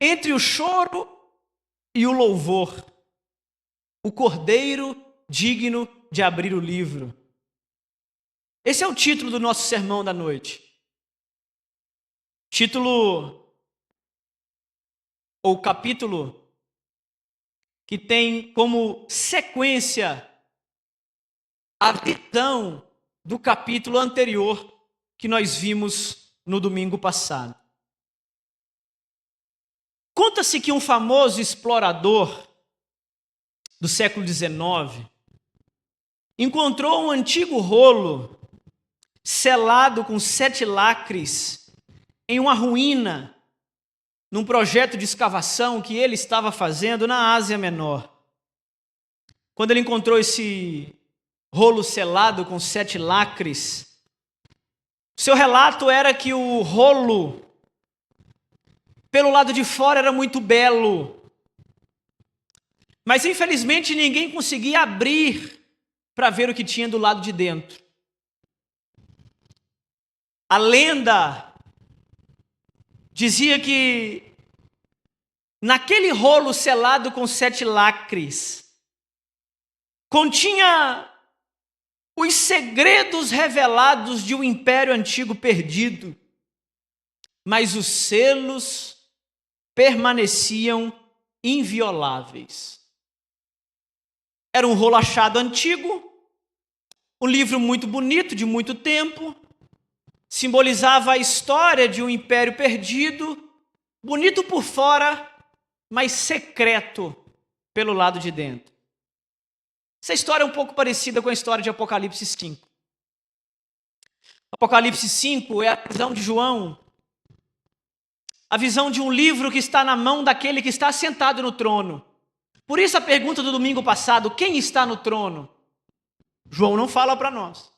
Entre o choro e o louvor, o cordeiro digno de abrir o livro. Esse é o título do nosso sermão da noite. Título ou capítulo que tem como sequência a visão do capítulo anterior que nós vimos no domingo passado. Conta-se que um famoso explorador do século XIX encontrou um antigo rolo selado com 7 lacres em uma ruína, num projeto de escavação que ele estava fazendo na Ásia Menor. Quando ele encontrou esse rolo selado com 7 lacres, seu relato era que o rolo, pelo lado de fora, era muito belo, mas infelizmente ninguém conseguia abrir para ver o que tinha do lado de dentro. A lenda dizia que naquele rolo selado com 7 lacres continha os segredos revelados de um império antigo perdido, mas os selos permaneciam invioláveis. Era um rolo achado antigo, um livro muito bonito, de muito tempo, simbolizava a história de um império perdido, bonito por fora, mas secreto pelo lado de dentro. Essa história é um pouco parecida com a história de Apocalipse 5. Apocalipse 5 é a visão de João, a visão de um livro que está na mão daquele que está sentado no trono. Por isso a pergunta do domingo passado, quem está no trono? João não fala para nós.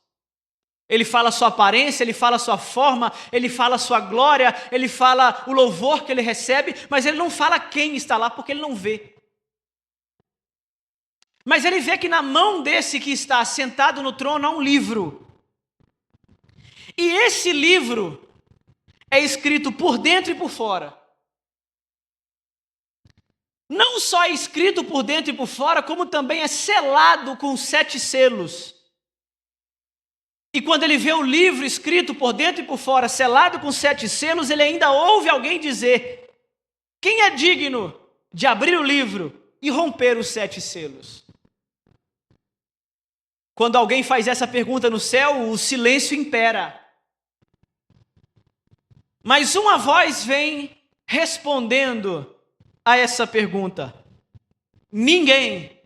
Ele fala a sua aparência, ele fala a sua forma, ele fala a sua glória, ele fala o louvor que ele recebe, mas ele não fala quem está lá, porque ele não vê. Mas ele vê que na mão desse que está sentado no trono há um livro. E esse livro é escrito por dentro e por fora. Não só é escrito por dentro e por fora, como também é selado com 7 selos. E quando ele vê o livro escrito por dentro e por fora, selado com 7 selos, ele ainda ouve alguém dizer: quem é digno de abrir o livro e romper os 7 selos? Quando alguém faz essa pergunta no céu, o silêncio impera. Mas uma voz vem respondendo a essa pergunta: ninguém,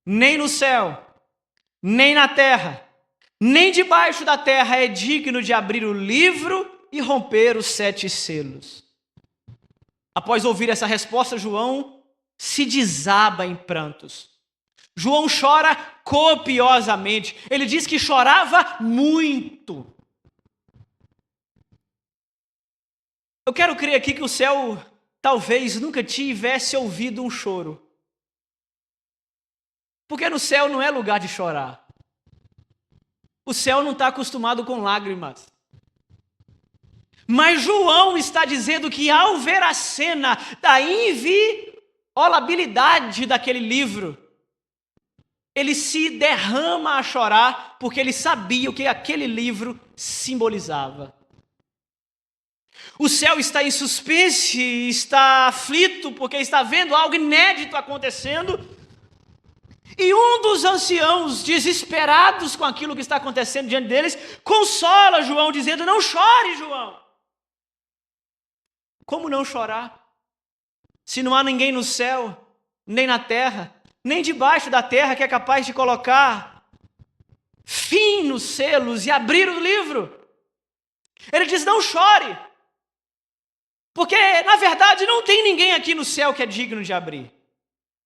nem no céu, nem na terra, nem debaixo da terra é digno de abrir o livro e romper os 7 selos. Após ouvir essa resposta, João se desaba em prantos. João chora copiosamente. Ele diz que chorava muito. Eu quero crer aqui que o céu talvez nunca tivesse ouvido um choro. Porque no céu não é lugar de chorar. O céu não está acostumado com lágrimas. Mas João está dizendo que ao ver a cena da inviolabilidade daquele livro, ele se derrama a chorar porque ele sabia o que aquele livro simbolizava. O céu está em suspense, está aflito porque está vendo algo inédito acontecendo. E um dos anciãos, desesperados com aquilo que está acontecendo diante deles, consola João, dizendo: não chore, João. Como não chorar? Se não há ninguém no céu, nem na terra, nem debaixo da terra que é capaz de colocar fim nos selos e abrir o livro. Ele diz: não chore. Porque, na verdade, não tem ninguém aqui no céu que é digno de abrir.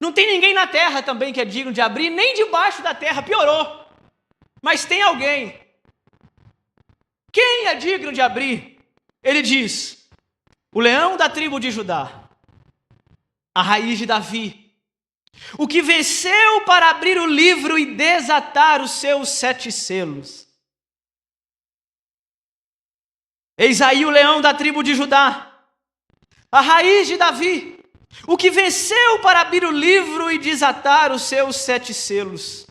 Não tem ninguém na terra também que é digno de abrir, nem debaixo da terra, piorou. Mas tem alguém. Quem é digno de abrir? Ele diz: o leão da tribo de Judá, a raiz de Davi, o que venceu para abrir o livro e desatar os seus 7 selos. Eis aí o leão da tribo de Judá, a raiz de Davi, o que venceu para abrir o livro e desatar os seus 7 selos.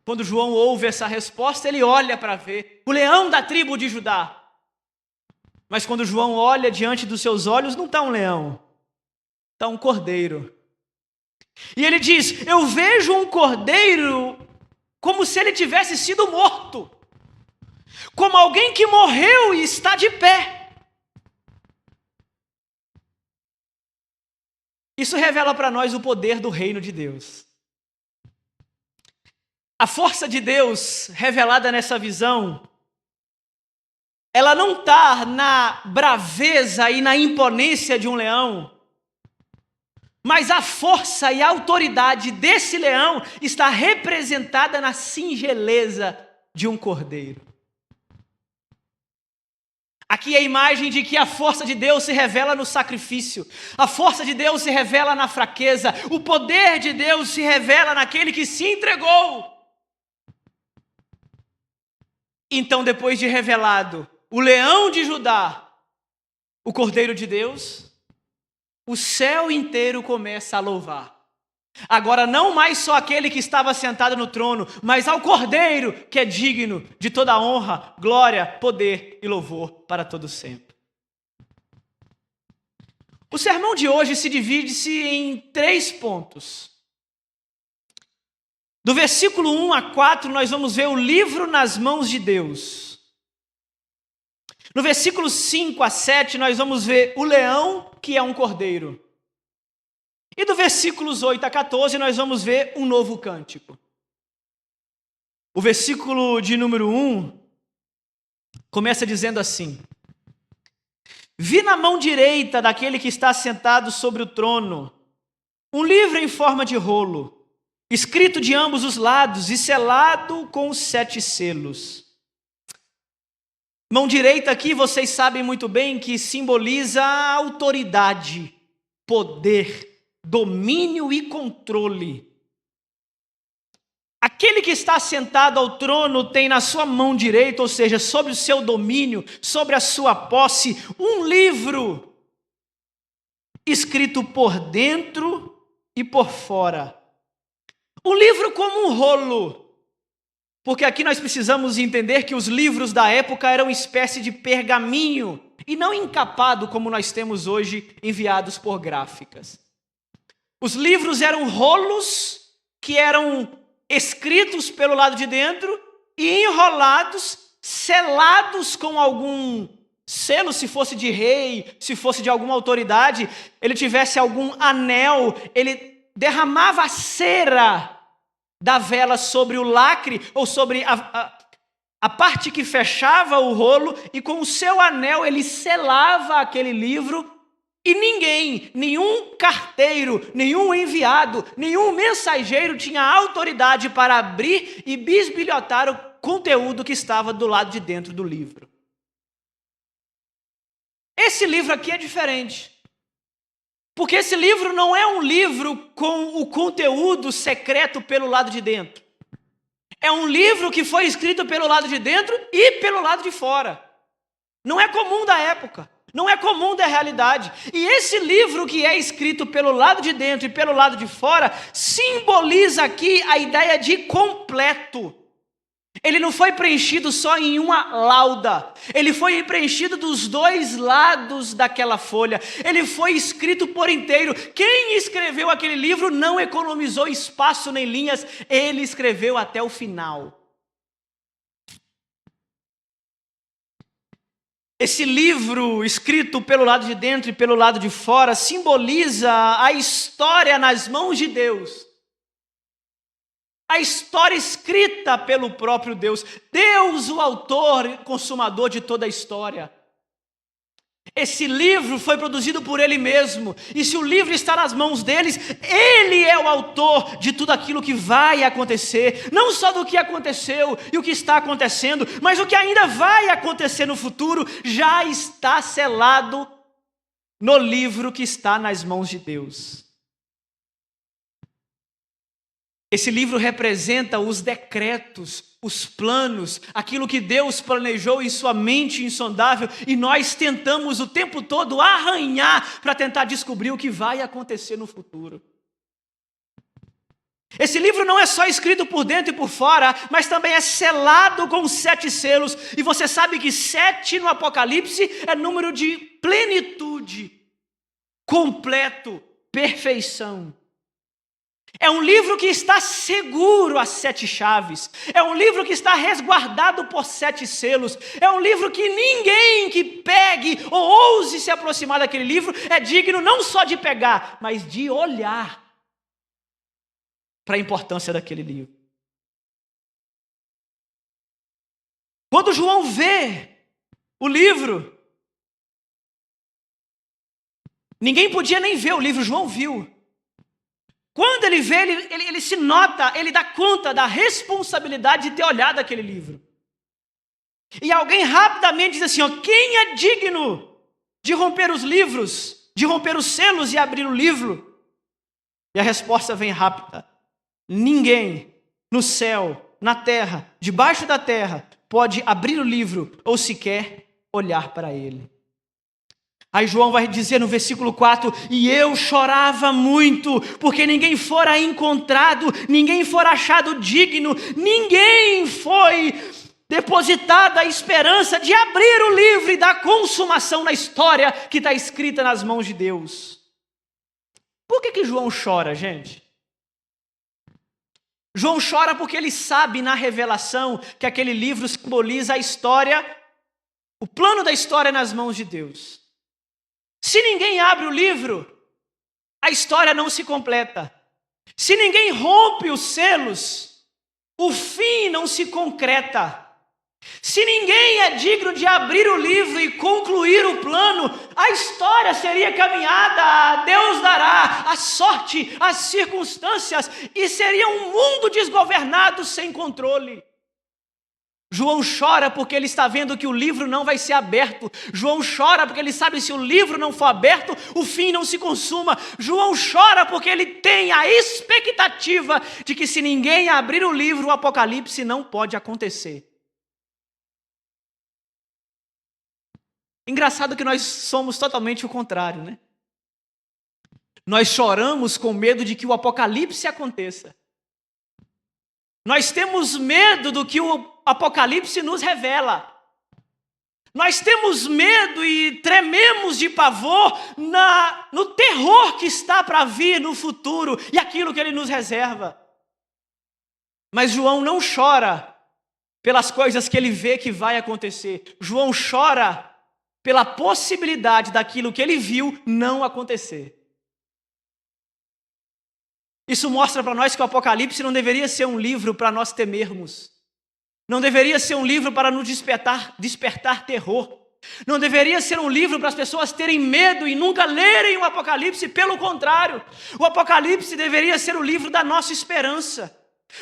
Quando João ouve essa resposta, ele olha para ver o leão da tribo de Judá. Mas quando João olha diante dos seus olhos, não está um leão, está um cordeiro. E ele diz: eu vejo um cordeiro como se ele tivesse sido morto, como alguém que morreu e está de pé. Isso revela para nós o poder do reino de Deus. A força de Deus revelada nessa visão, ela não está na braveza e na imponência de um leão, mas a força e a autoridade desse leão está representada na singeleza de um cordeiro. Aqui é a imagem de que a força de Deus se revela no sacrifício, a força de Deus se revela na fraqueza, o poder de Deus se revela naquele que se entregou. Então, depois de revelado o leão de Judá, o Cordeiro de Deus, o céu inteiro começa a louvar. Agora não mais só aquele que estava sentado no trono, mas ao Cordeiro que é digno de toda honra, glória, poder e louvor para todo sempre. O sermão de hoje se divide-se em 3 pontos. Do versículo 1 a 4, nós vamos ver o livro nas mãos de Deus. No versículo 5 a 7, nós vamos ver o leão, que é um cordeiro. E do versículos 8 a 14, nós vamos ver um novo cântico. O versículo de número 1 começa dizendo assim: vi na mão direita daquele que está sentado sobre o trono um livro em forma de rolo, escrito de ambos os lados e selado com os 7 selos. Mão direita aqui, vocês sabem muito bem que simboliza a autoridade, poder, domínio e controle. Aquele que está sentado ao trono tem na sua mão direita, ou seja, sobre o seu domínio, sobre a sua posse, um livro escrito por dentro e por fora. Um livro como um rolo, porque aqui nós precisamos entender que os livros da época eram uma espécie de pergaminho e não encapado como nós temos hoje, enviados por gráficas. Os livros eram rolos que eram escritos pelo lado de dentro e enrolados, selados com algum selo, se fosse de rei, se fosse de alguma autoridade, ele tivesse algum anel, ele derramava a cera da vela sobre o lacre ou sobre a parte que fechava o rolo, e com o seu anel ele selava aquele livro. E ninguém, nenhum carteiro, nenhum enviado, nenhum mensageiro tinha autoridade para abrir e bisbilhotar o conteúdo que estava do lado de dentro do livro. Esse livro aqui é diferente, porque esse livro não é um livro com o conteúdo secreto pelo lado de dentro. É um livro que foi escrito pelo lado de dentro e pelo lado de fora. Não é comum da época. Não é comum da realidade. E esse livro que é escrito pelo lado de dentro e pelo lado de fora simboliza aqui a ideia de completo. Ele não foi preenchido só em uma lauda. Ele foi preenchido dos 2 lados daquela folha. Ele foi escrito por inteiro. Quem escreveu aquele livro não economizou espaço nem linhas. Ele escreveu até o final. Esse livro, escrito pelo lado de dentro e pelo lado de fora, simboliza a história nas mãos de Deus. A história escrita pelo próprio Deus. Deus, o autor e consumador de toda a história. Esse livro foi produzido por Ele mesmo. E se o livro está nas mãos deles, Ele é o autor de tudo aquilo que vai acontecer. Não só do que aconteceu e o que está acontecendo, mas o que ainda vai acontecer no futuro já está selado no livro que está nas mãos de Deus. Esse livro representa os decretos, os planos, aquilo que Deus planejou em sua mente insondável, e nós tentamos o tempo todo arranhar para tentar descobrir o que vai acontecer no futuro. Esse livro não é só escrito por dentro e por fora, mas também é selado com 7 selos. E você sabe que 7 no Apocalipse é número de plenitude, completo, perfeição. É um livro que está seguro às 7 chaves. É um livro que está resguardado por 7 selos. É um livro que ninguém que pegue ou ouse se aproximar daquele livro é digno não só de pegar, mas de olhar para a importância daquele livro. Quando João vê o livro, ninguém podia nem ver o livro, João viu. Quando ele vê, ele se nota, ele dá conta da responsabilidade de ter olhado aquele livro. E alguém rapidamente diz assim, ó, quem é digno de romper os livros, de romper os selos e abrir o livro? E a resposta vem rápida. Ninguém no céu, na terra, debaixo da terra, pode abrir o livro ou sequer olhar para ele. Aí João vai dizer no versículo 4, e eu chorava muito, porque ninguém fora encontrado, ninguém fora achado digno, ninguém foi depositada a esperança de abrir o livro e dar consumação na história que está escrita nas mãos de Deus. Por que João chora, gente? João chora porque ele sabe na revelação que aquele livro simboliza a história, o plano da história nas mãos de Deus. Se ninguém abre o livro, a história não se completa. Se ninguém rompe os selos, o fim não se concreta. Se ninguém é digno de abrir o livro e concluir o plano, a história seria caminhada, Deus dará a sorte, as circunstâncias, e seria um mundo desgovernado sem controle. João chora porque ele está vendo que o livro não vai ser aberto. João chora porque ele sabe que se o livro não for aberto, o fim não se consuma. João chora porque ele tem a expectativa de que se ninguém abrir o livro, o Apocalipse não pode acontecer. Engraçado que nós somos totalmente o contrário, né? Nós choramos com medo de que o Apocalipse aconteça. Nós temos medo do que o Apocalipse nos revela. Nós temos medo e trememos de pavor no terror que está para vir no futuro e aquilo que ele nos reserva. Mas João não chora pelas coisas que ele vê que vai acontecer. João chora pela possibilidade daquilo que ele viu não acontecer. Isso mostra para nós que o Apocalipse não deveria ser um livro para nós temermos. Não deveria ser um livro para nos despertar terror. Não deveria ser um livro para as pessoas terem medo e nunca lerem o Apocalipse. Pelo contrário, o Apocalipse deveria ser o livro da nossa esperança.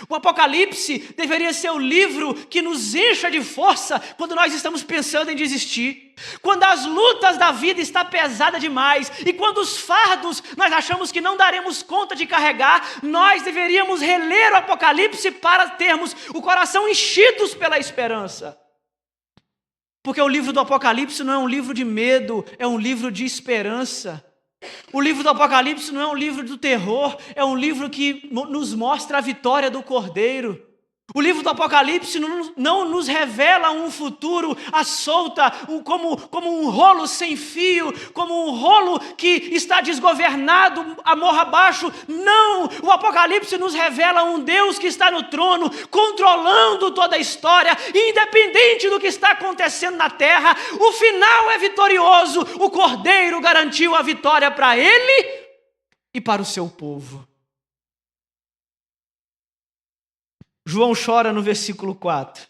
O Apocalipse deveria ser o livro que nos encha de força quando nós estamos pensando em desistir. Quando as lutas da vida estão pesadas demais e quando os fardos nós achamos que não daremos conta de carregar, nós deveríamos reler o Apocalipse para termos o coração enchidos pela esperança. Porque o livro do Apocalipse não é um livro de medo, é um livro de esperança. O livro do Apocalipse não é um livro do terror, é um livro que nos mostra a vitória do Cordeiro. O livro do Apocalipse não nos revela um futuro à solta, como um rolo sem fio, como um rolo que está desgovernado, a morra abaixo. Não! O Apocalipse nos revela um Deus que está no trono, controlando toda a história, independente do que está acontecendo na terra. O final é vitorioso, o Cordeiro garantiu a vitória para ele e para o seu povo. João chora no versículo 4,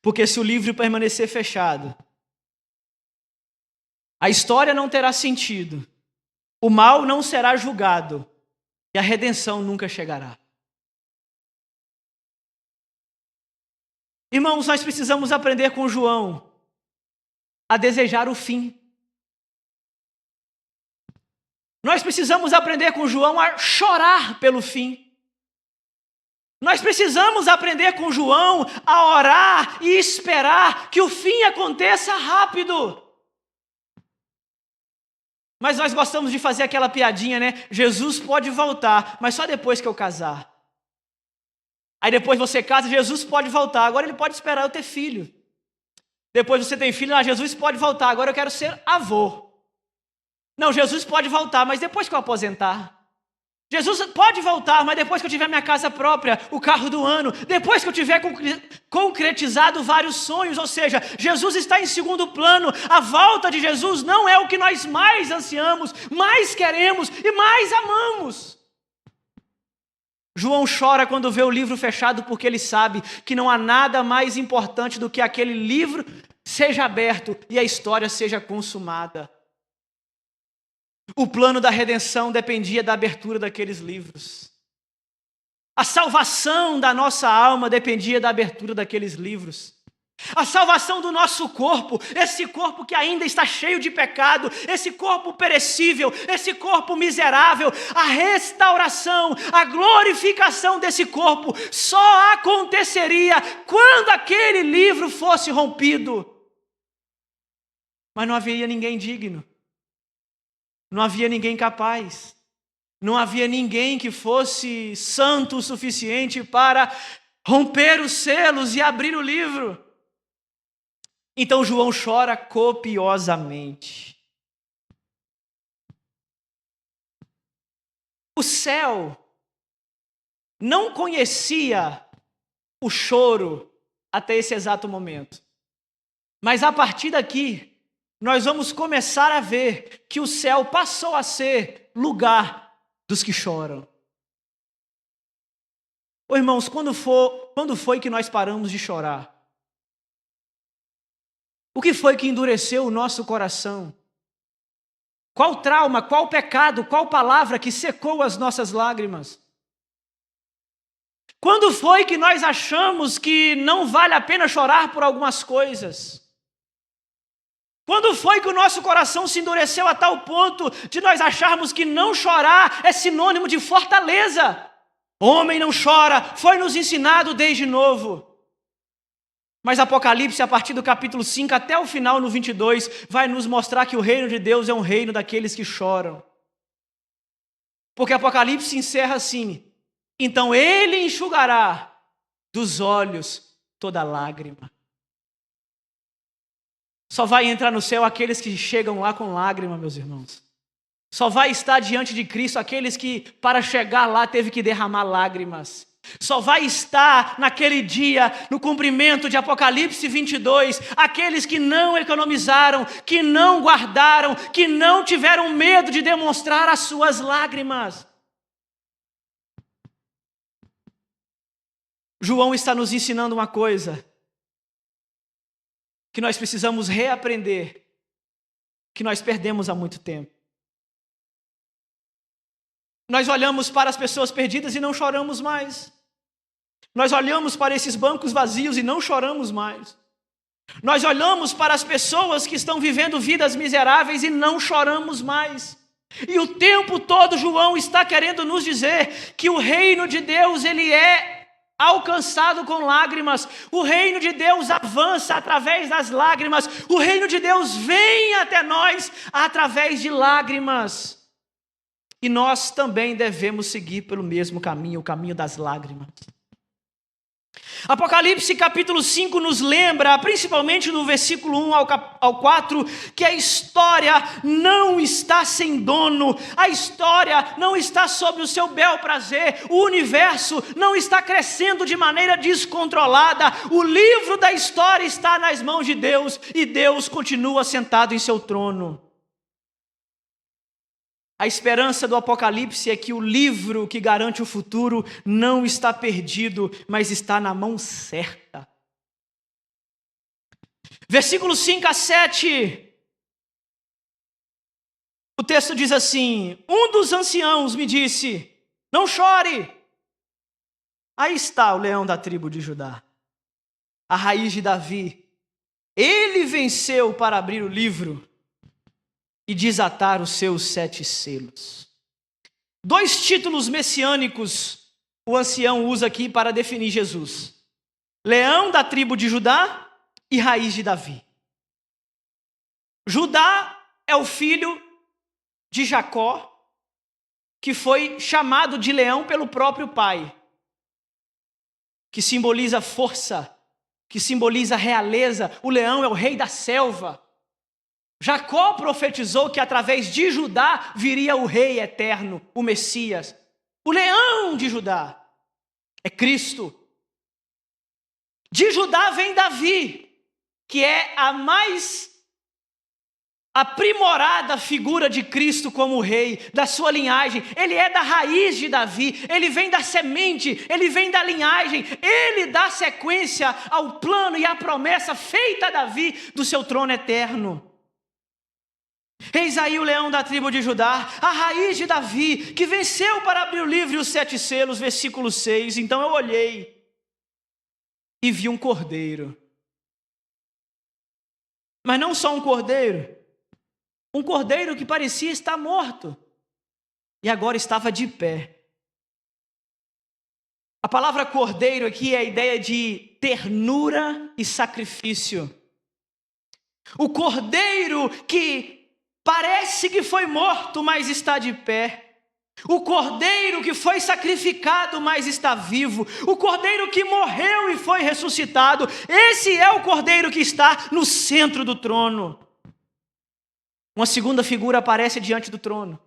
porque se o livro permanecer fechado, a história não terá sentido, o mal não será julgado e a redenção nunca chegará. Irmãos, nós precisamos aprender com João a desejar o fim. Nós precisamos aprender com João a chorar pelo fim. Nós precisamos aprender com João a orar e esperar que o fim aconteça rápido. Mas nós gostamos de fazer aquela piadinha, né? Jesus pode voltar, mas só depois que eu casar. Aí depois você casa, Jesus pode voltar, agora ele pode esperar eu ter filho. Depois você tem filho, Jesus pode voltar, agora eu quero ser avô. Não, Jesus pode voltar, mas depois que eu aposentar. Jesus pode voltar, mas depois que eu tiver minha casa própria, o carro do ano, depois que eu tiver concretizado vários sonhos, ou seja, Jesus está em segundo plano. A volta de Jesus não é o que nós mais ansiamos, mais queremos e mais amamos. João chora quando vê o livro fechado porque ele sabe que não há nada mais importante do que aquele livro seja aberto e a história seja consumada. O plano da redenção dependia da abertura daqueles livros. A salvação da nossa alma dependia da abertura daqueles livros. A salvação do nosso corpo, esse corpo que ainda está cheio de pecado, esse corpo perecível, esse corpo miserável, a restauração, a glorificação desse corpo só aconteceria quando aquele livro fosse rompido. Mas não haveria ninguém digno. Não havia ninguém capaz, não havia ninguém que fosse santo o suficiente para romper os selos e abrir o livro. Então João chora copiosamente. O céu não conhecia o choro até esse exato momento. Mas a partir daqui, nós vamos começar a ver que o céu passou a ser lugar dos que choram. Ô irmãos, quando foi que nós paramos de chorar? O que foi que endureceu o nosso coração? Qual trauma, qual pecado, qual palavra que secou as nossas lágrimas? Quando foi que nós achamos que não vale a pena chorar por algumas coisas? Quando foi que o nosso coração se endureceu a tal ponto de nós acharmos que não chorar é sinônimo de fortaleza? Homem não chora, foi nos ensinado desde novo. Mas Apocalipse, a partir do capítulo 5 até o final, no 22, vai nos mostrar que o reino de Deus é um reino daqueles que choram. Porque Apocalipse encerra assim: então ele enxugará dos olhos toda lágrima. Só vai entrar no céu aqueles que chegam lá com lágrima, meus irmãos. Só vai estar diante de Cristo aqueles que, para chegar lá, teve que derramar lágrimas. Só vai estar naquele dia, no cumprimento de Apocalipse 22, aqueles que não economizaram, que não guardaram, que não tiveram medo de demonstrar as suas lágrimas. João está nos ensinando uma coisa que nós precisamos reaprender, que nós perdemos há muito tempo. Nós olhamos para as pessoas perdidas e não choramos mais. Nós olhamos para esses bancos vazios e não choramos mais. Nós olhamos para as pessoas que estão vivendo vidas miseráveis e não choramos mais. E o tempo todo João está querendo nos dizer que o reino de Deus, ele é alcançado com lágrimas. O reino de Deus avança através das lágrimas. O reino de Deus vem até nós através de lágrimas. E nós também devemos seguir pelo mesmo caminho, o caminho das lágrimas. Apocalipse capítulo 5 nos lembra, principalmente no versículo 1 ao 4, que a história não está sem dono, a história não está sob o seu bel prazer, o universo não está crescendo de maneira descontrolada, o livro da história está nas mãos de Deus e Deus continua sentado em seu trono. A esperança do Apocalipse é que o livro que garante o futuro não está perdido, mas está na mão certa. Versículos 5 a 7. O texto diz assim: um dos anciãos me disse, não chore. Aí está o leão da tribo de Judá, a raiz de Davi. Ele venceu para abrir o livro e desatar os seus 7 selos. 2 títulos messiânicos o ancião usa aqui para definir Jesus: leão da tribo de Judá e raiz de Davi. Judá é o filho de Jacó, que foi chamado de leão pelo próprio pai, que simboliza força, que simboliza realeza. O leão é o rei da selva. Jacó profetizou que através de Judá viria o rei eterno, o Messias. O leão de Judá é Cristo. De Judá vem Davi, que é a mais aprimorada figura de Cristo como rei, da sua linhagem. Ele é da raiz de Davi, ele vem da semente, ele vem da linhagem, ele dá sequência ao plano e à promessa feita a Davi do seu trono eterno. Eis aí o leão da tribo de Judá, a raiz de Davi, que venceu para abrir o livro e os 7 selos, versículo 6. Então eu olhei e vi um cordeiro. Mas não só um cordeiro que parecia estar morto e agora estava de pé. A palavra cordeiro aqui é a ideia de ternura e sacrifício. O cordeiro que parece que foi morto, mas está de pé. O cordeiro que foi sacrificado, mas está vivo. O cordeiro que morreu e foi ressuscitado. Esse é o cordeiro que está no centro do trono. Uma segunda figura aparece diante do trono.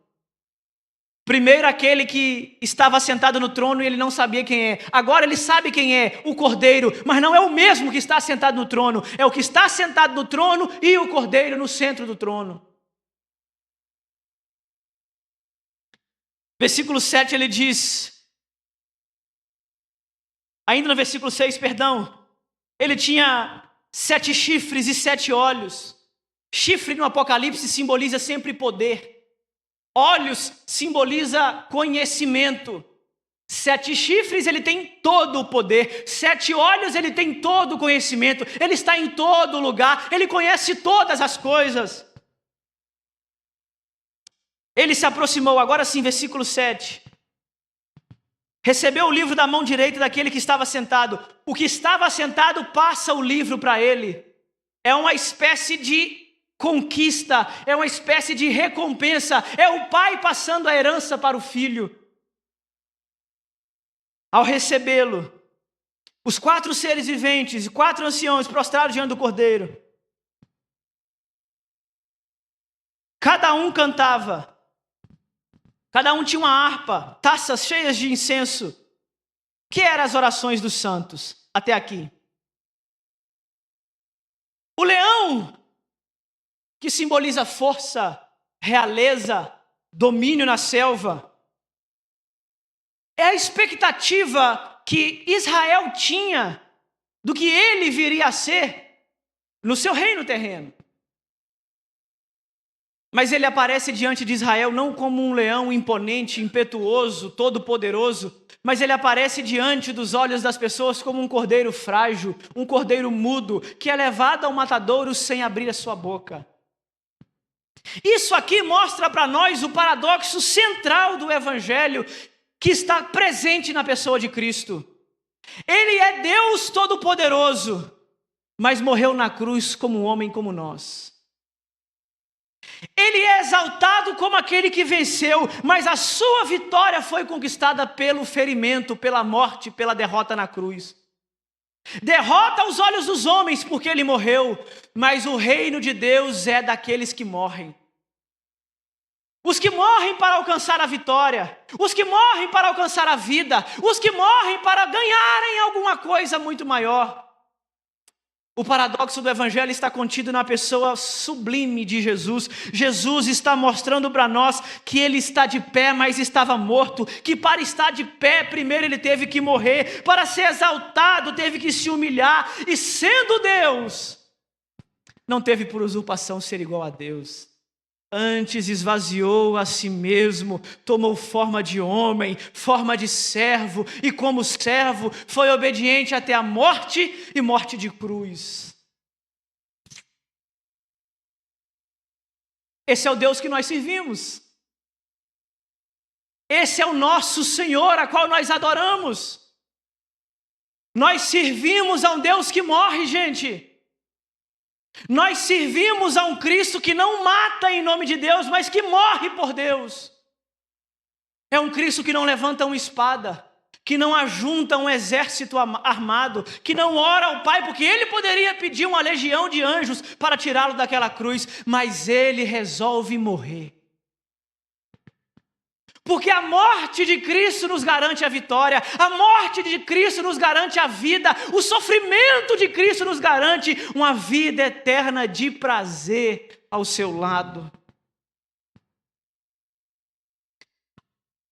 Primeiro, aquele que estava sentado no trono e ele não sabia quem é. Agora ele sabe quem é, o cordeiro, mas não é o mesmo que está sentado no trono. É o que está sentado no trono e o cordeiro no centro do trono. Versículo 7 ele diz, ainda no versículo 6, perdão, ele tinha 7 chifres e 7 olhos. Chifre no Apocalipse simboliza sempre poder. Olhos simboliza conhecimento. 7 chifres, ele tem todo o poder. 7 olhos, ele tem todo o conhecimento. Ele está em todo lugar. Ele conhece todas as coisas. Ele se aproximou, agora sim, versículo 7. Recebeu o livro da mão direita daquele que estava sentado. O que estava sentado passa o livro para ele. É uma espécie de conquista, é uma espécie de recompensa, é o pai passando a herança para o filho. Ao recebê-lo, os 4 seres viventes e 4 anciões prostrados diante do cordeiro. Cada um cantava, cada um tinha uma harpa, taças cheias de incenso. Que eram as orações dos santos até aqui? O leão, que simboliza força, realeza, domínio na selva. É a expectativa que Israel tinha do que ele viria a ser no seu reino terreno. Mas ele aparece diante de Israel não como um leão imponente, impetuoso, todo-poderoso, mas ele aparece diante dos olhos das pessoas como um cordeiro frágil, um cordeiro mudo, que é levado ao matadouro sem abrir a sua boca. Isso aqui mostra para nós o paradoxo central do Evangelho que está presente na pessoa de Cristo. Ele é Deus Todo-Poderoso, mas morreu na cruz como um homem como nós. Ele é exaltado como aquele que venceu, mas a sua vitória foi conquistada pelo ferimento, pela morte, pela derrota na cruz. Derrota aos olhos dos homens porque ele morreu, mas o reino de Deus é daqueles que morrem. Os que morrem para alcançar a vitória, os que morrem para alcançar a vida, os que morrem para ganharem alguma coisa muito maior. O paradoxo do Evangelho está contido na pessoa sublime de Jesus. Jesus está mostrando para nós que ele está de pé, mas estava morto. Que para estar de pé, primeiro ele teve que morrer. Para ser exaltado, teve que se humilhar. E sendo Deus, não teve por usurpação ser igual a Deus. Antes esvaziou a si mesmo, tomou forma de homem, forma de servo, e como servo foi obediente até a morte e morte de cruz. Esse é o Deus que nós servimos. Esse é o nosso Senhor, a qual nós adoramos. Nós servimos a um Deus que morre, gente. Nós servimos a um Cristo que não mata em nome de Deus, mas que morre por Deus. É um Cristo que não levanta uma espada, que não ajunta um exército armado, que não ora ao Pai, porque ele poderia pedir uma legião de anjos para tirá-lo daquela cruz, mas ele resolve morrer. Porque a morte de Cristo nos garante a vitória, a morte de Cristo nos garante a vida, o sofrimento de Cristo nos garante uma vida eterna de prazer ao seu lado.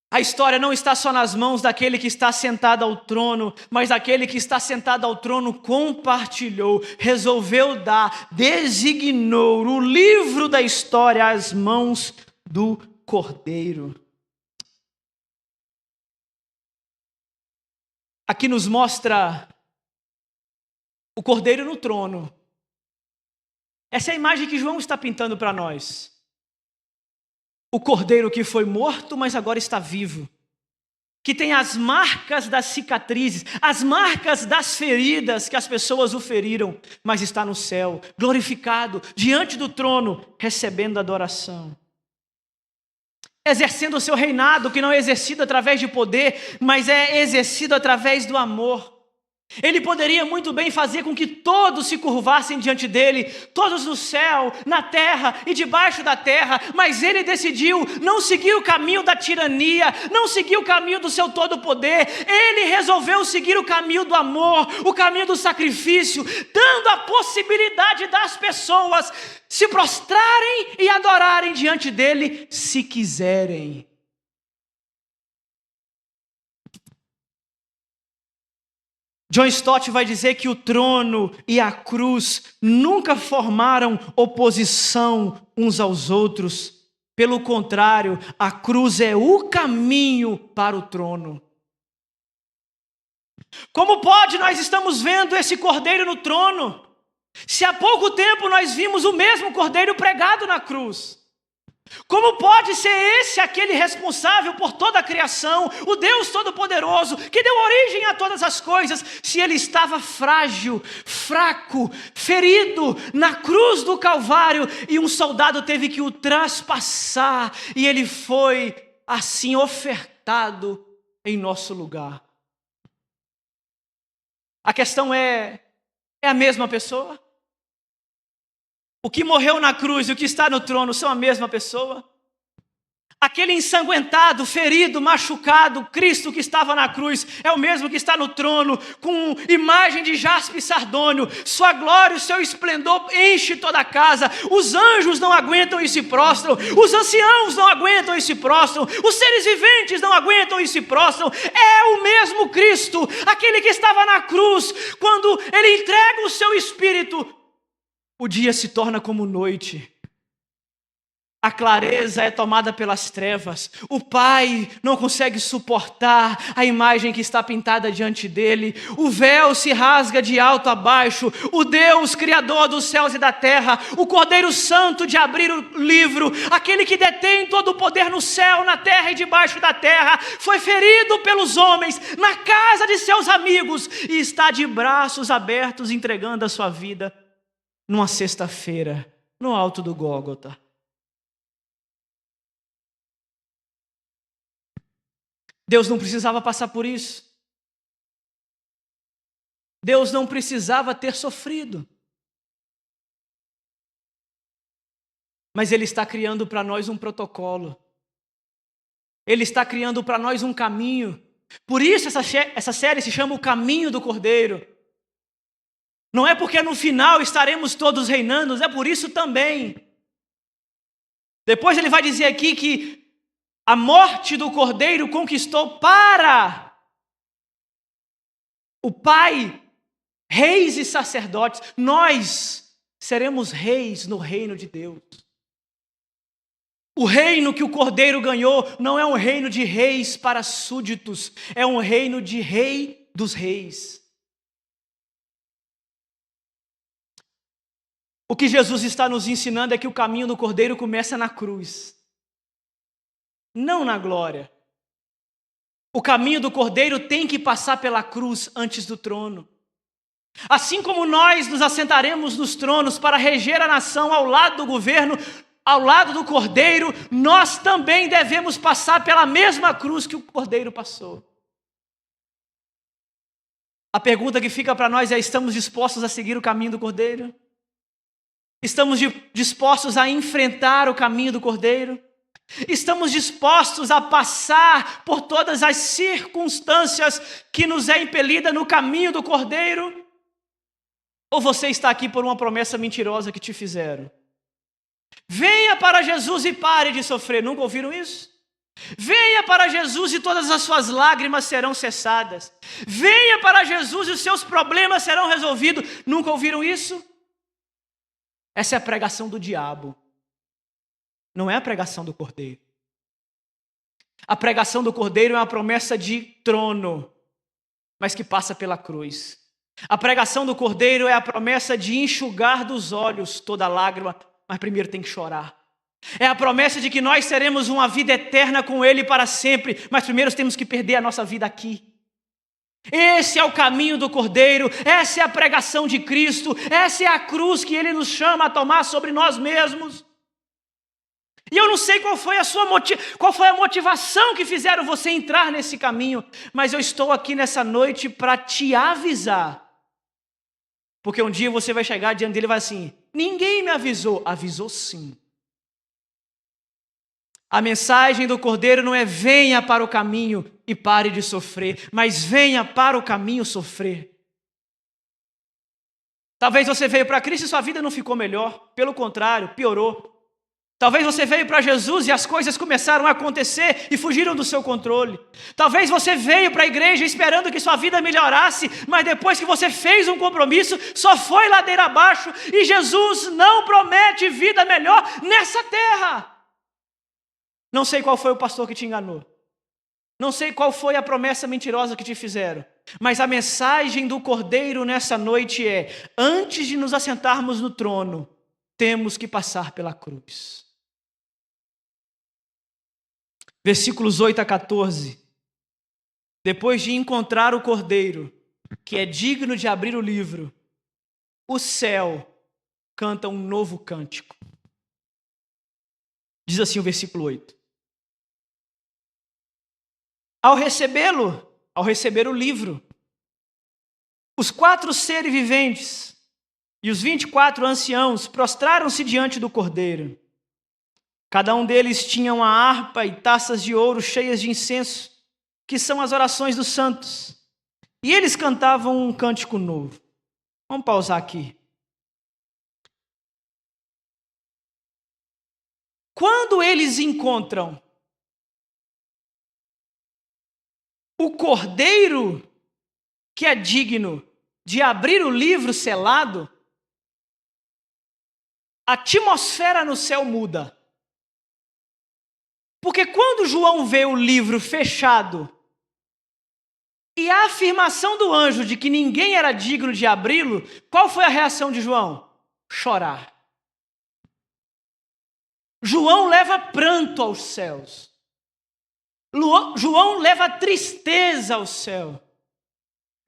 A história não está só nas mãos daquele que está sentado ao trono, mas daquele que está sentado ao trono compartilhou, resolveu dar, designou o livro da história às mãos do Cordeiro. Aqui nos mostra o Cordeiro no trono. Essa é a imagem que João está pintando para nós. O Cordeiro que foi morto, mas agora está vivo. Que tem as marcas das cicatrizes, as marcas das feridas que as pessoas o feriram, mas está no céu, glorificado, diante do trono, recebendo adoração. Exercendo o seu reinado, que não é exercido através de poder, mas é exercido através do amor. Ele poderia muito bem fazer com que todos se curvassem diante dele, todos no céu, na terra e debaixo da terra, mas ele decidiu não seguir o caminho da tirania, não seguir o caminho do seu todo poder. Ele resolveu seguir o caminho do amor, o caminho do sacrifício, dando a possibilidade das pessoas se prostrarem e adorarem diante dele, se quiserem. John Stott vai dizer que o trono e a cruz nunca formaram oposição uns aos outros. Pelo contrário, a cruz é o caminho para o trono. Como pode nós estamos vendo esse cordeiro no trono, se há pouco tempo nós vimos o mesmo cordeiro pregado na cruz? Como pode ser esse aquele responsável por toda a criação, o Deus Todo-Poderoso, que deu origem a todas as coisas, se ele estava frágil, fraco, ferido na cruz do Calvário, e um soldado teve que o traspassar, e ele foi assim ofertado em nosso lugar? A questão é a mesma pessoa? O que morreu na cruz e o que está no trono são a mesma pessoa? Aquele ensanguentado, ferido, machucado, Cristo que estava na cruz, é o mesmo que está no trono, com imagem de jaspe e sardônio. Sua glória, o seu esplendor enche toda a casa. Os anjos não aguentam e se prostram. Os anciãos não aguentam e se prostram. Os seres viventes não aguentam e se prostram. É o mesmo Cristo, aquele que estava na cruz. Quando ele entrega o seu espírito, o dia se torna como noite. A clareza é tomada pelas trevas. O Pai não consegue suportar a imagem que está pintada diante dele. O véu se rasga de alto a baixo. O Deus Criador dos céus e da terra, o Cordeiro Santo de abrir o livro, aquele que detém todo o poder no céu, na terra e debaixo da terra, foi ferido pelos homens na casa de seus amigos e está de braços abertos entregando a sua vida numa sexta-feira, no alto do Gólgota. Deus não precisava passar por isso. Deus não precisava ter sofrido. Mas Ele está criando para nós um protocolo. Ele está criando para nós um caminho. Por isso essa série se chama O Caminho do Cordeiro. Não é porque no final estaremos todos reinando, é por isso também. Depois ele vai dizer aqui que a morte do Cordeiro conquistou para o Pai reis e sacerdotes. Nós seremos reis no reino de Deus. O reino que o Cordeiro ganhou não é um reino de reis para súditos, é um reino de rei dos reis. O que Jesus está nos ensinando é que o caminho do Cordeiro começa na cruz, não na glória. O caminho do Cordeiro tem que passar pela cruz antes do trono. Assim como nós nos assentaremos nos tronos para reger a nação ao lado do governo, ao lado do Cordeiro, nós também devemos passar pela mesma cruz que o Cordeiro passou. A pergunta que fica para nós é: estamos dispostos a seguir o caminho do Cordeiro? Estamos dispostos a enfrentar o caminho do Cordeiro? Estamos dispostos a passar por todas as circunstâncias que nos é impelida no caminho do Cordeiro? Ou você está aqui por uma promessa mentirosa que te fizeram? Venha para Jesus e pare de sofrer. Nunca ouviram isso? Venha para Jesus e todas as suas lágrimas serão cessadas. Venha para Jesus e os seus problemas serão resolvidos. Nunca ouviram isso? Essa é a pregação do diabo. Não é a pregação do Cordeiro. A pregação do Cordeiro é uma promessa de trono, mas que passa pela cruz. A pregação do Cordeiro é a promessa de enxugar dos olhos toda lágrima, mas primeiro tem que chorar. É a promessa de que nós teremos uma vida eterna com Ele para sempre, mas primeiro temos que perder a nossa vida aqui. Esse é o caminho do Cordeiro, essa é a pregação de Cristo, essa é a cruz que Ele nos chama a tomar sobre nós mesmos. E eu não sei qual foi a motivação que fizeram você entrar nesse caminho, mas eu estou aqui nessa noite para te avisar. Porque um dia você vai chegar diante dele e vai assim: ninguém me avisou. Avisou sim. A mensagem do Cordeiro não é venha para o caminho e pare de sofrer, mas venha para o caminho sofrer. Talvez você veio para Cristo e sua vida não ficou melhor, pelo contrário, piorou. Talvez você veio para Jesus e as coisas começaram a acontecer e fugiram do seu controle. Talvez você veio para a igreja esperando que sua vida melhorasse, mas depois que você fez um compromisso, só foi ladeira abaixo e Jesus não promete vida melhor nessa terra. Não sei qual foi o pastor que te enganou. Não sei qual foi a promessa mentirosa que te fizeram. Mas a mensagem do Cordeiro nessa noite é: antes de nos assentarmos no trono, temos que passar pela cruz. Versículos 8 a 14. Depois de encontrar o Cordeiro, que é digno de abrir o livro, o céu canta um novo cântico. Diz assim o versículo 8. Ao receber o livro, os 4 seres viventes e os 24 anciãos prostraram-se diante do Cordeiro. Cada um deles tinha uma harpa e taças de ouro cheias de incenso, que são as orações dos santos. E eles cantavam um cântico novo. Vamos pausar aqui. Quando eles encontram o Cordeiro que é digno de abrir o livro selado, a atmosfera no céu muda. Porque quando João vê o livro fechado e a afirmação do anjo de que ninguém era digno de abri-lo, qual foi a reação de João? Chorar. João leva pranto aos céus. João leva tristeza ao céu.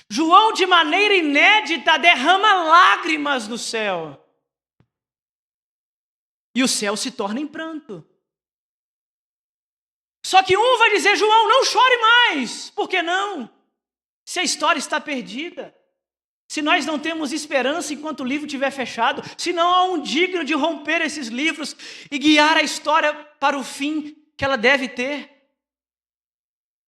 João, de maneira inédita, derrama lágrimas no céu. E o céu se torna em pranto. Só que um vai dizer: João, não chore mais. Por que não? Se a história está perdida, se nós não temos esperança enquanto o livro estiver fechado, se não há um digno de romper esses livros e guiar a história para o fim que ela deve ter.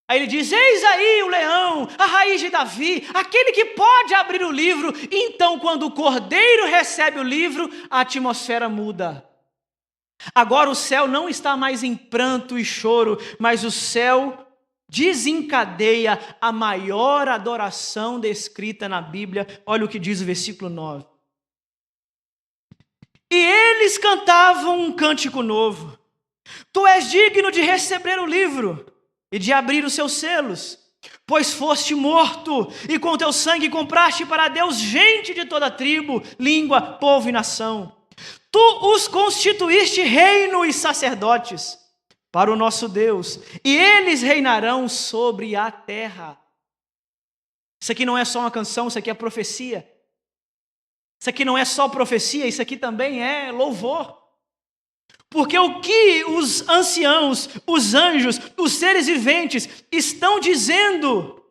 Aí ele diz: eis aí o leão, a raiz de Davi, aquele que pode abrir o livro. Então, quando o Cordeiro recebe o livro, a atmosfera muda. Agora o céu não está mais em pranto e choro, mas o céu desencadeia a maior adoração descrita na Bíblia. Olha o que diz o versículo 9. E eles cantavam um cântico novo. Tu és digno de receber o livro e de abrir os seus selos, pois foste morto e com teu sangue compraste para Deus gente de toda tribo, língua, povo e nação. Tu os constituíste reino e sacerdotes para o nosso Deus, e eles reinarão sobre a terra. Isso aqui não é só uma canção, isso aqui é profecia. Isso aqui não é só profecia, isso aqui também é louvor. Porque o que os anciãos, os anjos, os seres viventes estão dizendo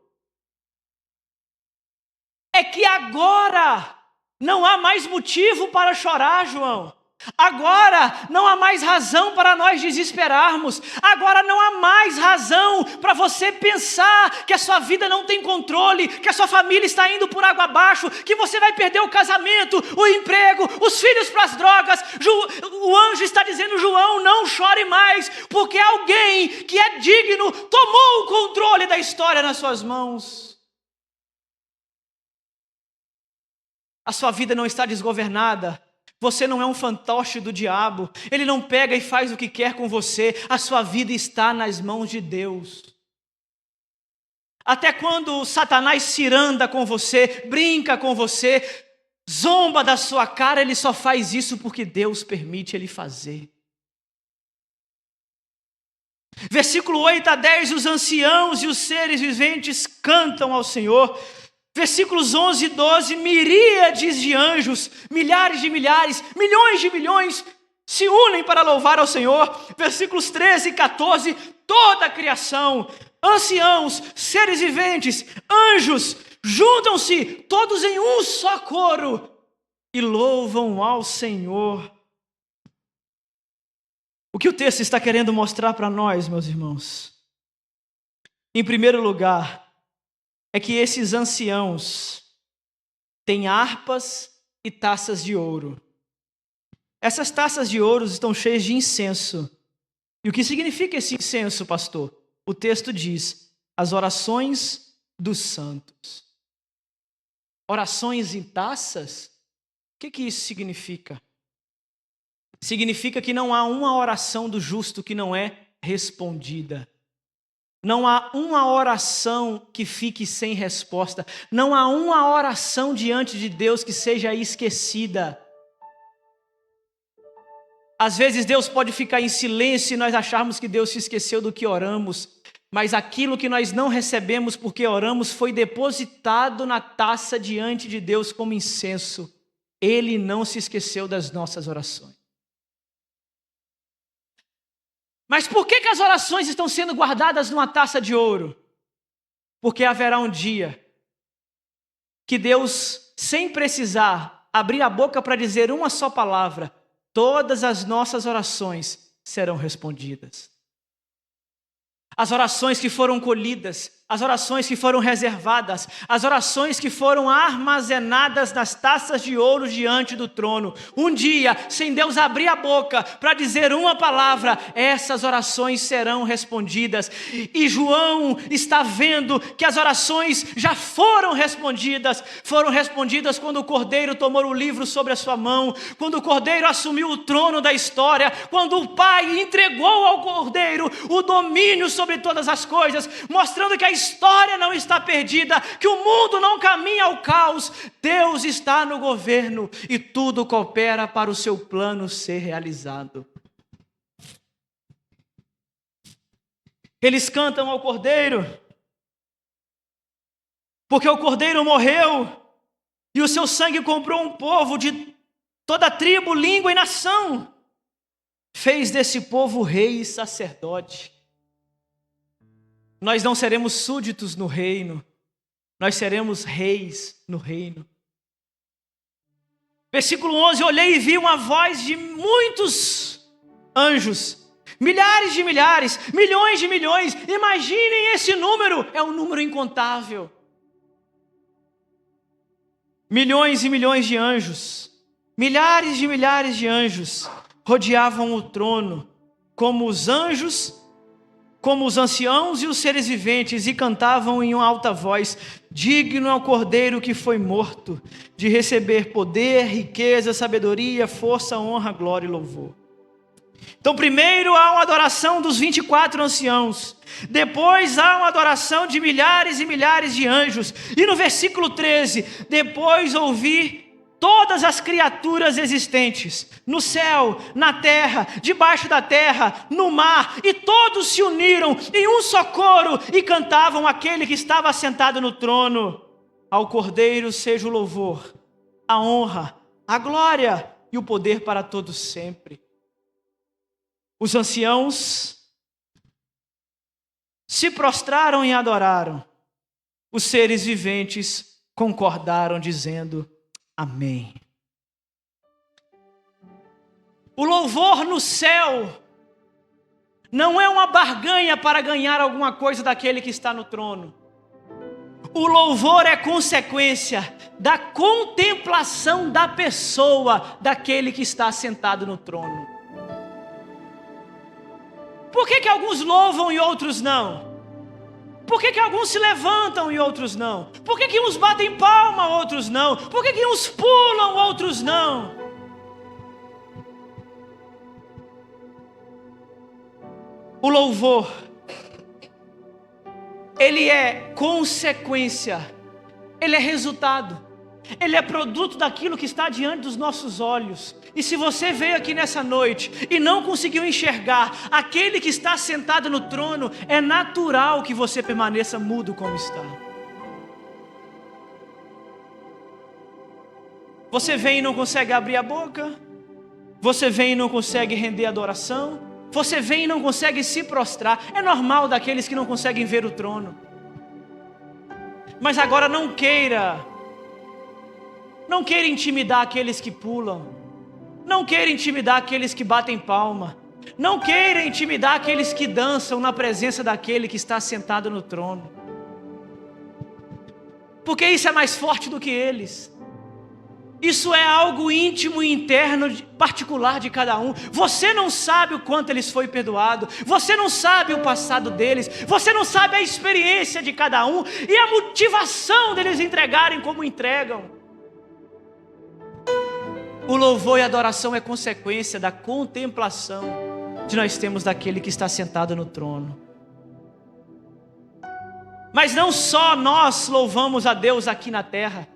é que agora não há mais motivo para chorar, João. Agora não há mais razão para nós desesperarmos. Agora não há mais razão para você pensar que a sua vida não tem controle, que a sua família está indo por água abaixo, que você vai perder o casamento, o emprego, os filhos para as drogas. O anjo está dizendo: João, não chore mais, porque alguém que é digno tomou o controle da história nas suas mãos. A sua vida não está desgovernada. Você não é um fantoche do diabo. Ele não pega e faz o que quer com você. A sua vida está nas mãos de Deus. Até quando Satanás ciranda com você, brinca com você, zomba da sua cara, ele só faz isso porque Deus permite ele fazer. Versículo 8 a 10, os anciãos e os seres viventes cantam ao Senhor. Versículos 11 e 12, miríades de anjos, milhares de milhares, milhões de milhões, se unem para louvar ao Senhor. Versículos 13 e 14, toda a criação, anciãos, seres viventes, anjos, juntam-se todos em um só coro e louvam ao Senhor. O que o texto está querendo mostrar para nós, meus irmãos? Em primeiro lugar, é que esses anciãos têm harpas e taças de ouro. Essas taças de ouro estão cheias de incenso. E o que significa esse incenso, pastor? O texto diz: as orações dos santos. Orações em taças? O que isso significa? Significa que não há uma oração do justo que não é respondida. Não há uma oração que fique sem resposta. Não há uma oração diante de Deus que seja esquecida. Às vezes Deus pode ficar em silêncio e nós acharmos que Deus se esqueceu do que oramos. Mas aquilo que nós não recebemos porque oramos foi depositado na taça diante de Deus como incenso. Ele não se esqueceu das nossas orações. Mas por que as orações estão sendo guardadas numa taça de ouro? Porque haverá um dia que Deus, sem precisar abrir a boca para dizer uma só palavra, todas as nossas orações serão respondidas. As orações que foram colhidas, as orações que foram reservadas, as orações que foram armazenadas nas taças de ouro diante do trono. Um dia, sem Deus abrir a boca para dizer uma palavra, essas orações serão respondidas. E João está vendo que as orações já foram respondidas quando o Cordeiro tomou o livro sobre a sua mão, quando o Cordeiro assumiu o trono da história, quando o Pai entregou ao Cordeiro o domínio sobre todas as coisas, mostrando que a história não está perdida, que o mundo não caminha ao caos. Deus está no governo e tudo coopera para o seu plano ser realizado. Eles cantam ao Cordeiro, porque o Cordeiro morreu e o seu sangue comprou um povo de toda tribo, língua e nação. Fez desse povo rei e sacerdote. Nós não seremos súditos no reino, nós seremos reis no reino. Versículo 11, olhei e vi uma voz de muitos anjos, milhares de milhares, milhões de milhões. Imaginem esse número, é um número incontável. Milhões e milhões de anjos, milhares de anjos rodeavam o trono, como os anjos, como os anciãos e os seres viventes, e cantavam em uma alta voz: digno é o Cordeiro que foi morto, de receber poder, riqueza, sabedoria, força, honra, glória e louvor. Então primeiro há uma adoração dos 24 anciãos, depois há uma adoração de milhares e milhares de anjos, e no versículo 13, depois ouvi todas as criaturas existentes, no céu, na terra, debaixo da terra, no mar, e todos se uniram em um só coro e cantavam aquele que estava assentado no trono: ao Cordeiro seja o louvor, a honra, a glória e o poder para todos sempre. Os anciãos se prostraram e adoraram. Os seres viventes concordaram, dizendo: amém. O louvor no céu não é uma barganha para ganhar alguma coisa daquele que está no trono. O louvor é consequência da contemplação da pessoa daquele que está sentado no trono. Por que alguns louvam e outros não? Por que alguns se levantam e outros não? Por que uns batem palma, outros não? Por que uns pulam, outros não? O louvor, ele é consequência, ele é resultado, ele é produto daquilo que está diante dos nossos olhos. E se você veio aqui nessa noite e não conseguiu enxergar aquele que está sentado no trono, é natural que você permaneça mudo como está. Você vem e não consegue abrir a boca, você vem e não consegue render adoração, você vem e não consegue se prostrar. É normal daqueles que não conseguem ver o trono. Mas agora não queira intimidar aqueles que pulam. Não queira intimidar aqueles que batem palma. Não queira intimidar aqueles que dançam na presença daquele que está sentado no trono. Porque isso é mais forte do que eles. Isso é algo íntimo e interno, particular de cada um. Você não sabe o quanto eles foi perdoado. Você não sabe o passado deles. Você não sabe a experiência de cada um e a motivação deles entregarem como entregam. O louvor e a adoração é consequência da contemplação que nós temos daquele que está sentado no trono. Mas não só nós louvamos a Deus aqui na terra.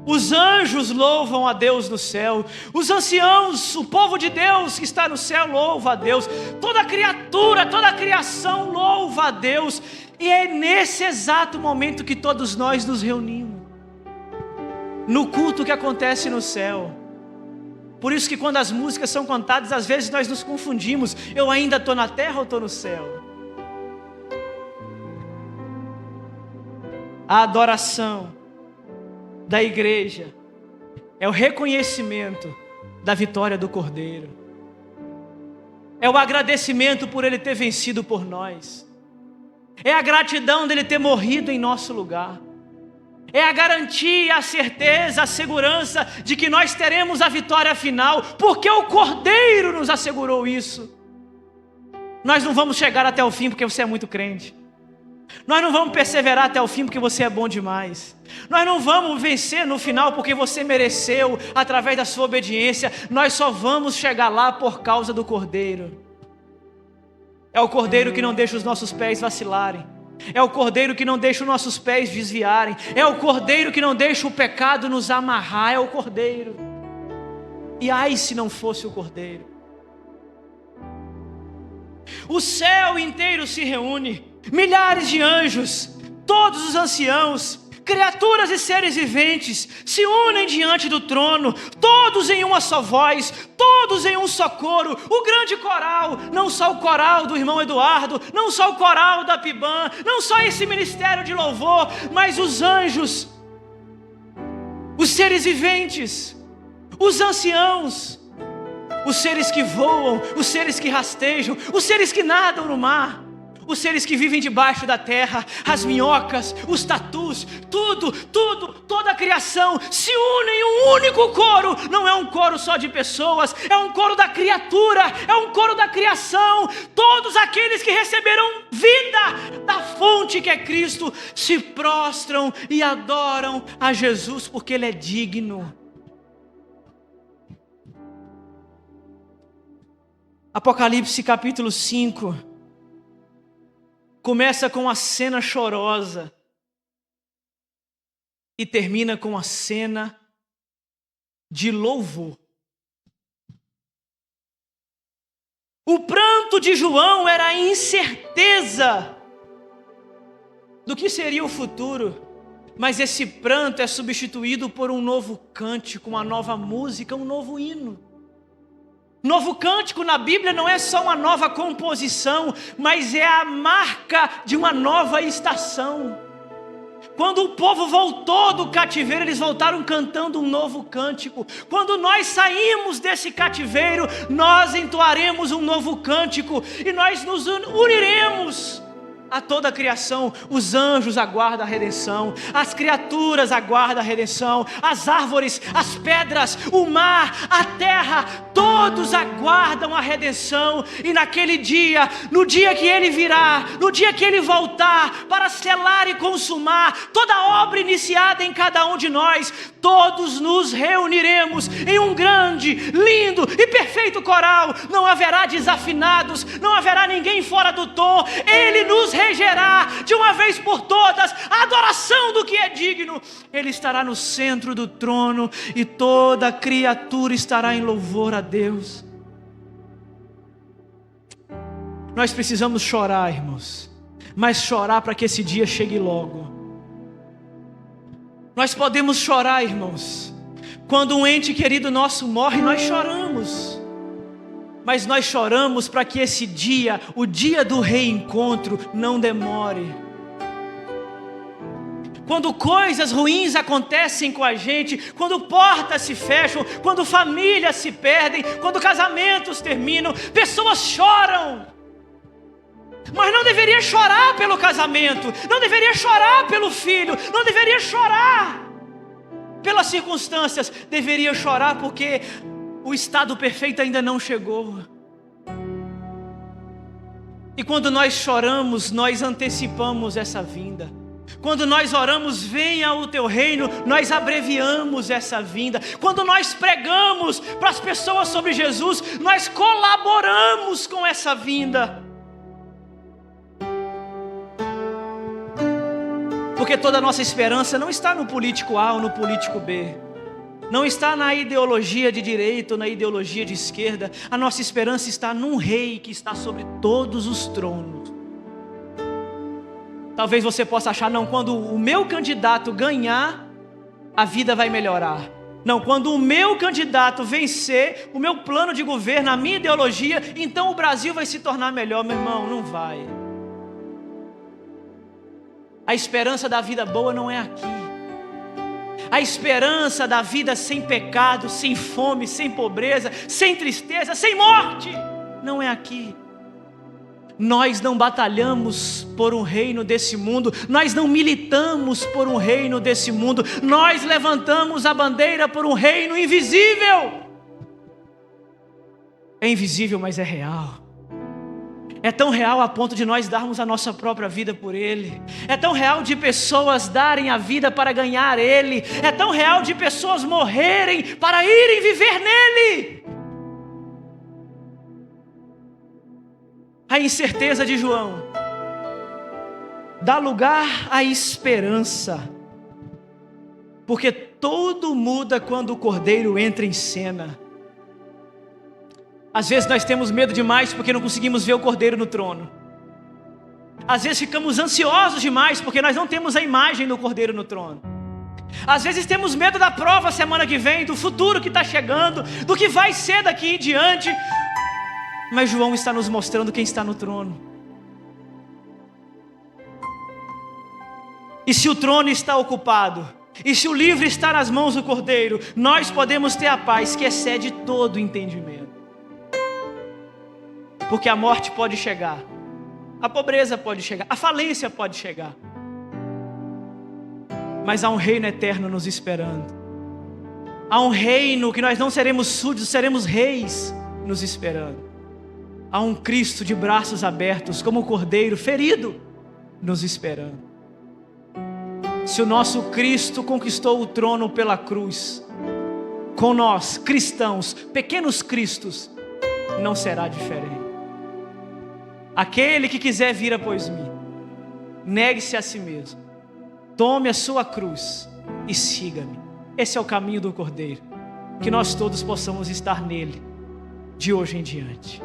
Os anjos louvam a Deus no céu. Os anciãos, o povo de Deus que está no céu louva a Deus. Toda criatura, toda a criação louva a Deus. E é nesse exato momento que todos nós nos reunimos, no culto que acontece no céu. Por isso que quando as músicas são cantadas, às vezes nós nos confundimos. Eu ainda estou na terra ou estou no céu? A adoração da igreja é o reconhecimento da vitória do Cordeiro. É o agradecimento por Ele ter vencido por nós. É a gratidão dele ter morrido em nosso lugar. É a garantia, a certeza, a segurança de que nós teremos a vitória final, porque o Cordeiro nos assegurou isso. Nós não vamos chegar até o fim porque você é muito crente. Nós não vamos perseverar até o fim porque você é bom demais. Nós não vamos vencer no final porque você mereceu através da sua obediência. Nós só vamos chegar lá por causa do Cordeiro. É o Cordeiro que não deixa os nossos pés vacilarem. É o Cordeiro que não deixa os nossos pés desviarem. É o Cordeiro que não deixa o pecado nos amarrar. É o Cordeiro. E ai se não fosse o Cordeiro. O céu inteiro se reúne. Milhares de anjos, todos os anciãos, criaturas e seres viventes se unem diante do trono, todos em uma só voz, todos em um só coro. O grande coral, não só o coral do irmão Eduardo, não só o coral da Piban, não só esse ministério de louvor, mas os anjos, os seres viventes, os anciãos, os seres que voam, os seres que rastejam, os seres que nadam no mar, os seres que vivem debaixo da terra, as minhocas, os tatus, toda a criação se une em um único coro. Não é um coro só de pessoas, é um coro da criatura, é um coro da criação. Todos aqueles que receberam vida da fonte que é Cristo se prostram e adoram a Jesus porque Ele é digno. Apocalipse capítulo 5 começa com a cena chorosa e termina com a cena de louvor. O pranto de João era a incerteza do que seria o futuro, mas esse pranto é substituído por um novo cântico, uma nova música, um novo hino. Novo cântico na Bíblia não é só uma nova composição, mas é a marca de uma nova estação. Quando o povo voltou do cativeiro, eles voltaram cantando um novo cântico. Quando nós saímos desse cativeiro, nós entoaremos um novo cântico e nós nos uniremos a toda a criação. Os anjos aguardam a redenção, as criaturas aguardam a redenção, as árvores, as pedras, o mar, a terra, todos aguardam a redenção. E naquele dia, no dia que Ele virá, no dia que Ele voltar para selar e consumar toda a obra iniciada em cada um de nós, todos nos reuniremos em um grande, lindo e perfeito coral. Não haverá desafinados, não haverá ninguém fora do tom. Ele nos regerá de uma vez por todas a adoração do que é digno. Ele estará no centro do trono e toda a criatura estará em louvor a Deus. Nós precisamos chorar, irmãos, mas chorar para que esse dia chegue logo. Nós podemos chorar, irmãos, quando um ente querido nosso morre, nós choramos. Mas nós choramos para que esse dia, o dia do reencontro, não demore. Quando coisas ruins acontecem com a gente, quando portas se fecham, quando famílias se perdem, quando casamentos terminam, pessoas choram. Mas não deveria chorar pelo casamento, não deveria chorar pelo filho, não deveria chorar pelas circunstâncias, deveria chorar porque o estado perfeito ainda não chegou. E quando nós choramos, nós antecipamos essa vinda. Quando nós oramos, venha o teu reino, nós abreviamos essa vinda. Quando nós pregamos para as pessoas sobre Jesus, nós colaboramos com essa vinda. Porque toda a nossa esperança não está no político A ou no político B. Não está na ideologia de direita ou na ideologia de esquerda. A nossa esperança está num rei que está sobre todos os tronos. Talvez você possa achar, não, quando o meu candidato ganhar, a vida vai melhorar. Não, quando o meu candidato vencer o meu plano de governo, a minha ideologia, então o Brasil vai se tornar melhor. Meu irmão, não vai. A esperança da vida boa não é aqui. A esperança da vida sem pecado, sem fome, sem pobreza, sem tristeza, sem morte, não é aqui. Nós não batalhamos por um reino desse mundo, nós não militamos por um reino desse mundo, nós levantamos a bandeira por um reino invisível. É invisível, mas é real. É tão real a ponto de nós darmos a nossa própria vida por Ele. É tão real de pessoas darem a vida para ganhar Ele. É tão real de pessoas morrerem para irem viver nele. A incerteza de João dá lugar à esperança. Porque tudo muda quando o Cordeiro entra em cena. Às vezes nós temos medo demais porque não conseguimos ver o Cordeiro no trono. Às vezes ficamos ansiosos demais porque nós não temos a imagem do Cordeiro no trono. Às vezes temos medo da prova semana que vem, do futuro que está chegando, do que vai ser daqui em diante. Mas João está nos mostrando quem está no trono. E se o trono está ocupado, e se o livro está nas mãos do Cordeiro, nós podemos ter a paz que excede todo o entendimento. Porque a morte pode chegar, a pobreza pode chegar, a falência pode chegar, mas há um reino eterno nos esperando. Há um reino que nós não seremos súditos, seremos reis nos esperando. Há um Cristo de braços abertos, como o Cordeiro ferido, nos esperando. Se o nosso Cristo conquistou o trono pela cruz, com nós, cristãos, pequenos cristos, não será diferente. Aquele que quiser vir após mim, negue-se a si mesmo, tome a sua cruz e siga-me. Esse é o caminho do Cordeiro. que nós todos possamos estar nele, de hoje em diante.